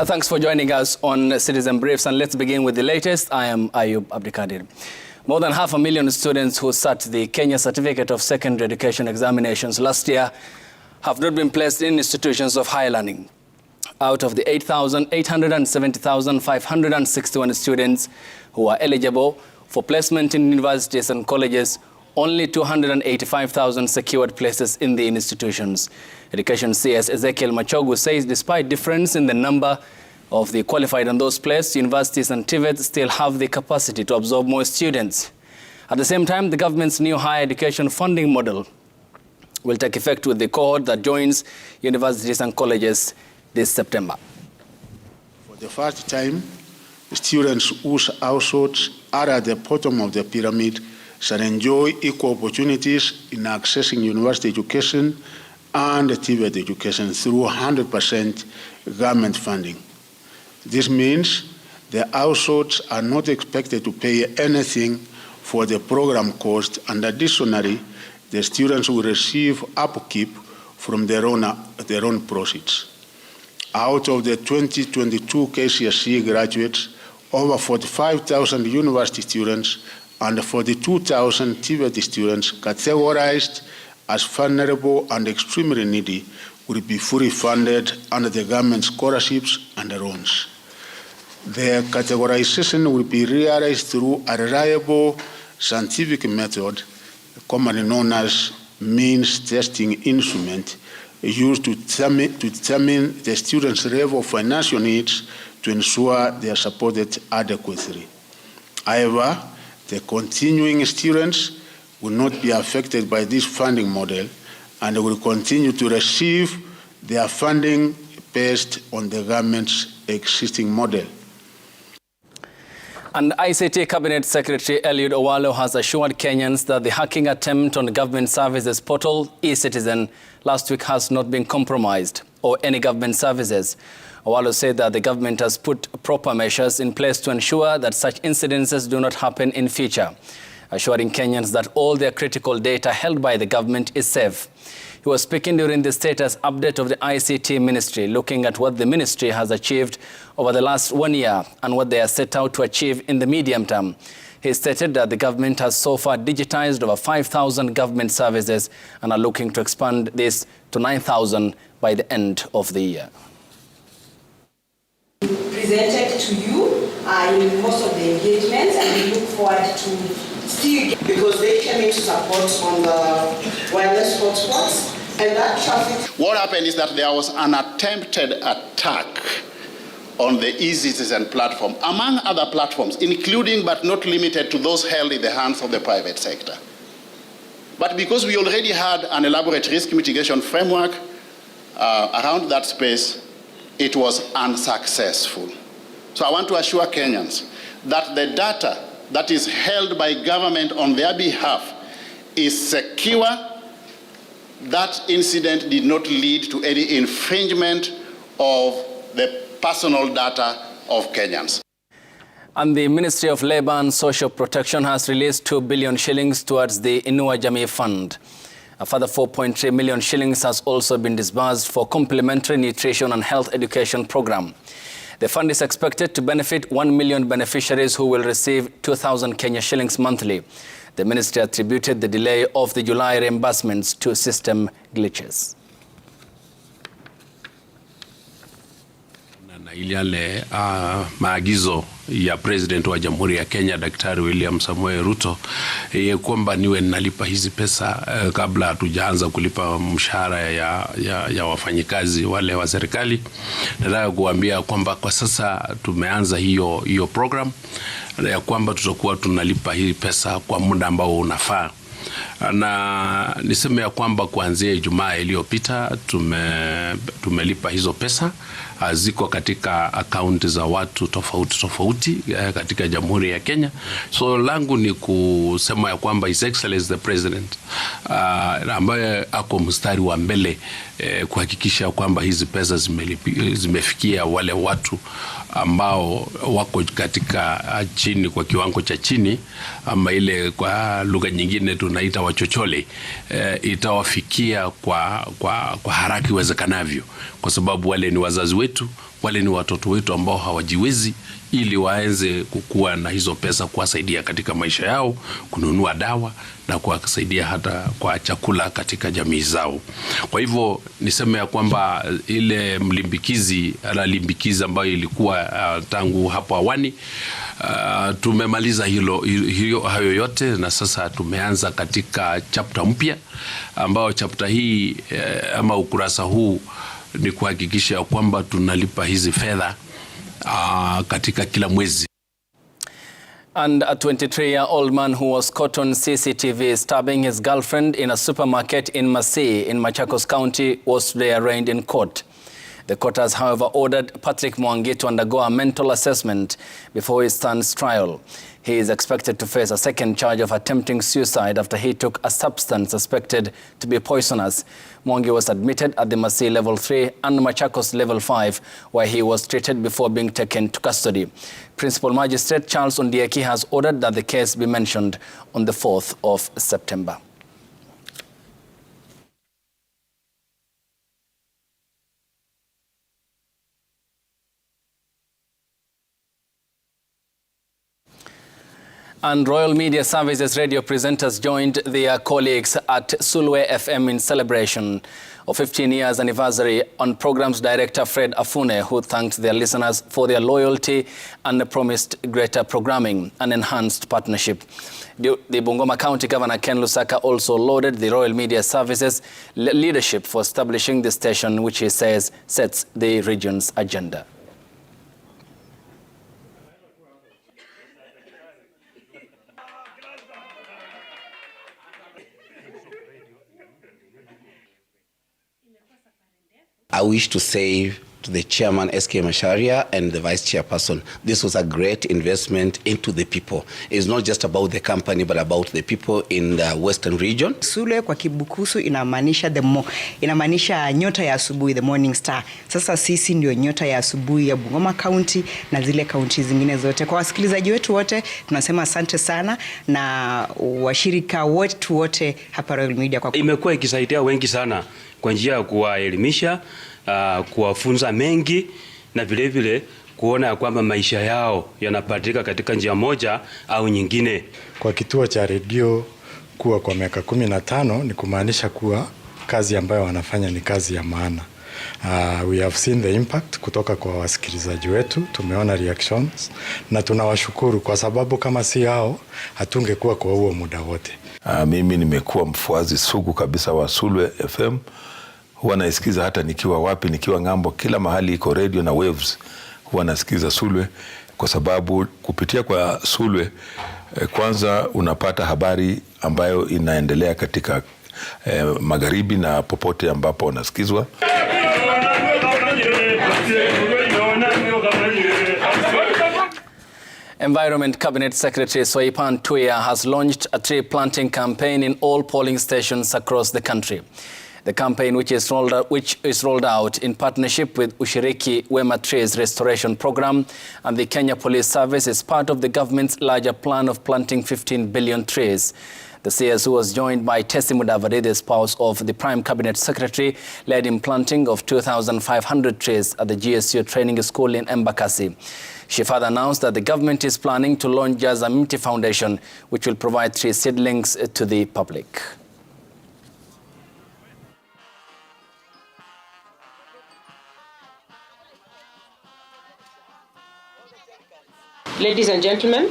Thanks for joining us on Citizen Briefs, and let's begin with the latest. I am Ayub Abdikadir. More than 500,000 students who sat the Kenya Certificate of Secondary Education examinations last year have not been placed in institutions of higher learning. Out of the 870,561 students who are eligible for placement in universities and colleges, only 285,000 secured places in the institutions. Education CS Ezekiel Machogu says despite difference in the number of the qualified and those placed, universities and TVET still have the capacity to absorb more students. At the same time, the government's new higher education funding model will take effect with the cohort that joins universities and colleges this September. For the first time, students whose households are at the bottom of the pyramid shall enjoy equal opportunities in accessing university education and TVET education through 100% government funding. This means the households are not expected to pay anything for the program cost, and additionally, the students will receive upkeep from their own proceeds. Out of the 2022 KCSE graduates, over 45,000 university students and 42,000 TVET students categorized as vulnerable and extremely needy will be fully funded under the government scholarships and loans. The categorization will be realized through a reliable scientific method, commonly known as means testing instrument, used to determine the students' level of financial needs to ensure they are supported adequately. However, the continuing students will not be affected by this funding model and will continue to receive their funding based on the government's existing model. And ICT Cabinet Secretary Eliud Owalo has assured Kenyans that the hacking attempt on the government services portal, eCitizen, last week has not been compromised or any government services. Owalo said that the government has put proper measures in place to ensure that such incidences do not happen in future, assuring Kenyans that all their critical data held by the government is safe. He was speaking during the status update of the ICT ministry, looking at what the ministry has achieved over the last 1 year and what they are set out to achieve in the medium term. He stated that the government has so far digitized over 5,000 government services and are looking to expand this to 9,000 by the end of the year. Presented to you in most of the engagements, and we look forward to still, because they came into support on the wireless hotspots and that traffic. What happened is that there was an attempted attack on the eCitizen platform, among other platforms, including but not limited to those held in the hands of the private sector. But because we already had an elaborate risk mitigation framework around that space, it was unsuccessful. So I want to assure Kenyans that the data that is held by government on their behalf is secure. That incident did not lead to any infringement of the personal data of Kenyans. And the Ministry of Labour and Social Protection has released 2 billion shillings towards the Inua Jamii fund. A further 4.3 million shillings has also been disbursed for complementary nutrition and health education program. The fund is expected to benefit 1 million beneficiaries who will receive 2,000 Kenya shillings monthly. The ministry attributed the delay of the July reimbursements to system glitches. Na ile maagizo ya President wa Jamhuri ya Kenya Daktari William Samoei Ruto kwamba niwe nalipa hizi pesa kabla hatujaanza kulipa mshahara ya wafanyikazi wale wa serikali. Nataka kuambia kwamba kwa sasa tumeanza hiyo program ya kwamba tutakuwa tunalipa hii pesa kwa muda ambao unafaa. Na niseme ya kwamba kuanzia Ijumaa iliyopita tumelipa hizo pesa, ziko katika akaunti za watu tofauti katika Jamhuri ya Kenya. So langu ni kusema ya kwamba His Excellency the President ambaye ako mstari wa mbele kuhakikisha kwamba hizi pesa zimefikia wale watu ambao wako katika chini, kwa kiwango cha chini, ama ile kwa lugha nyingine tunaita wachochole, itawafikia kwa haraka iwezekanavyo, kwa sababu wale ni wazazi wetu, wale ni watoto wetu ambao hawajiwezi, ili waanze kukua na hizo pesa kuwasaidia katika maisha yao, kununua dawa na kuwasaidia hata kwa chakula katika jamii zao. Kwa hivyo niseme ya kwamba ile mlimbikizi ambayo ilikuwa tangu hapo awali, tumemaliza hayo yote, na sasa tumeanza katika chapter mpya, ambao chapter hii ama ukurasa huu ni kuhakikisha kwamba tunalipa hizi fedha katika kila mwezi. And a 23-year-old man who was caught on CCTV stabbing his girlfriend in a supermarket in Masii in Machakos County was today arraigned in court. The court has, however, ordered Patrick Mwangi to undergo a mental assessment before he stands trial. He is expected to face a second charge of attempting suicide after he took a substance suspected to be poisonous. Mwangi was admitted at the Masii Level 3 and Machakos Level 5, where he was treated before being taken to custody. Principal Magistrate Charles Ondieki has ordered that the case be mentioned on the 4th of September. And Royal Media Services radio presenters joined their colleagues at Sulwe FM in celebration of 15 years anniversary on programs director Fred Afune, who thanked their listeners for their loyalty and promised greater programming and enhanced partnership. The Bungoma County Governor Ken Lusaka also lauded the Royal Media Services leadership for establishing the station, which he says sets the region's agenda. I wish to say to the chairman, SK Macharia, and the vice chairperson, this was a great investment into the people. It's not just about the company, but about the people in the western region. Sulwe kwa Kibukusu inamaanisha nyota ya asubuhi, the morning star. Sasa sisi ndio nyota ya asubuhi ya Bungoma County na zile county zingine zote. Kwa wasikilizaji wetu wote, tunasema asante sana, na washirika wetu wote hapa Royal Media. Imekuwa ikisaidia wengi sana kwa njia ya kuwaelimisha, kuwafunza mengi, na vile vile kuona kwamba maisha yao yanapatika katika njia moja au nyingine. Kwa kituo cha redio kuwa kwa miaka 15 ni kumaanisha kuwa kazi ambayo wanafanya ni kazi ya maana. We have seen the impact kutoka kwa wasikilizaji wetu, tumeona reactions, na tunawashukuru kwa sababu kama si hao hatungekuwa kwa huo muda wote. Mimi nimekuwa mfuazi sugu kabisa wa Sulwe FM. Huwa naisikiza hata nikiwa wapi, nikiwa ngambo, kila mahali iko radio na waves, huwa nasikiza Sulwe, kwa sababu kupitia kwa Sulwe kwanza unapata habari ambayo inaendelea katika magharibi na popote ambapo unasikizwa. Environment Cabinet Secretary Soipan Tuya has launched a tree planting campaign in all polling stations across the country. The campaign, which is rolled out in partnership with Ushiriki Wema Trees Restoration Program and the Kenya Police Service, is part of the government's larger plan of planting 15 billion trees. The CS, who was joined by Tessie Mudavadi, the spouse of the Prime Cabinet Secretary, led in planting of 2,500 trees at the GSU Training School in Embakasi. She further announced that the government is planning to launch Jaza Mti Foundation, which will provide tree seedlings to the public. Ladies and gentlemen,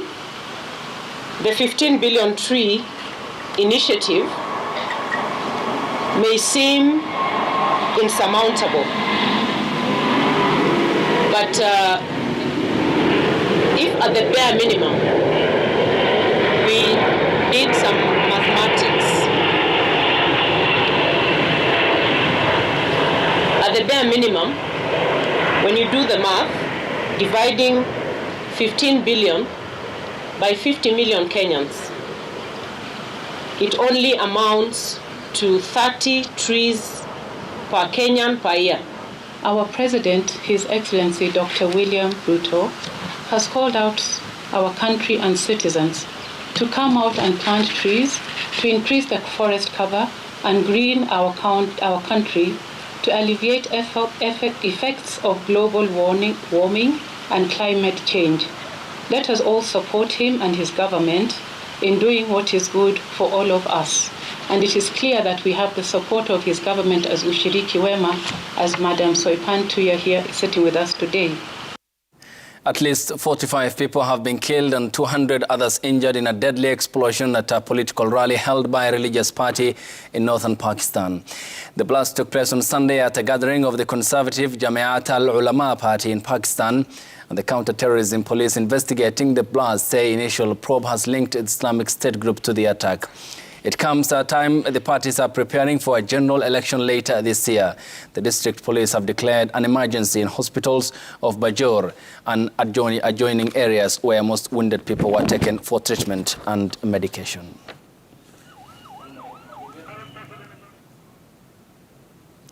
the 15 billion tree initiative may seem insurmountable, but if at the bare minimum we did some mathematics, at the bare minimum, when you do the math, dividing 15 billion by 50 million Kenyans, it only amounts to 30 trees per Kenyan per year. Our President, His Excellency Dr. William Ruto, has called out our country and citizens to come out and plant trees to increase the forest cover and green our country to alleviate effects of global warming and climate change. Let us all support him and his government in doing what is good for all of us. And it is clear that we have the support of his government as ushiriki wema, as Madam Soipan Tuya here is sitting with us today. At least 45 people have been killed and 200 others injured in a deadly explosion at a political rally held by a religious party in northern Pakistan. The blast took place on Sunday at a gathering of the conservative Jamiat al-Ulama party in Pakistan. And the counter-terrorism police investigating the blast say initial probe has linked Islamic State group to the attack. It comes at a time the parties are preparing for a general election later this year. The district police have declared an emergency in hospitals of Bajor and adjoining areas where most wounded people were taken for treatment and medication.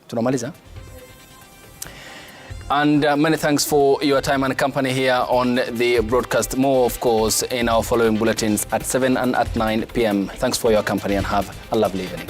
Tunamaliza. And many thanks for your time and company here on the broadcast. More, of course, in our following bulletins at 7 and at 9 p.m. Thanks for your company and have a lovely evening.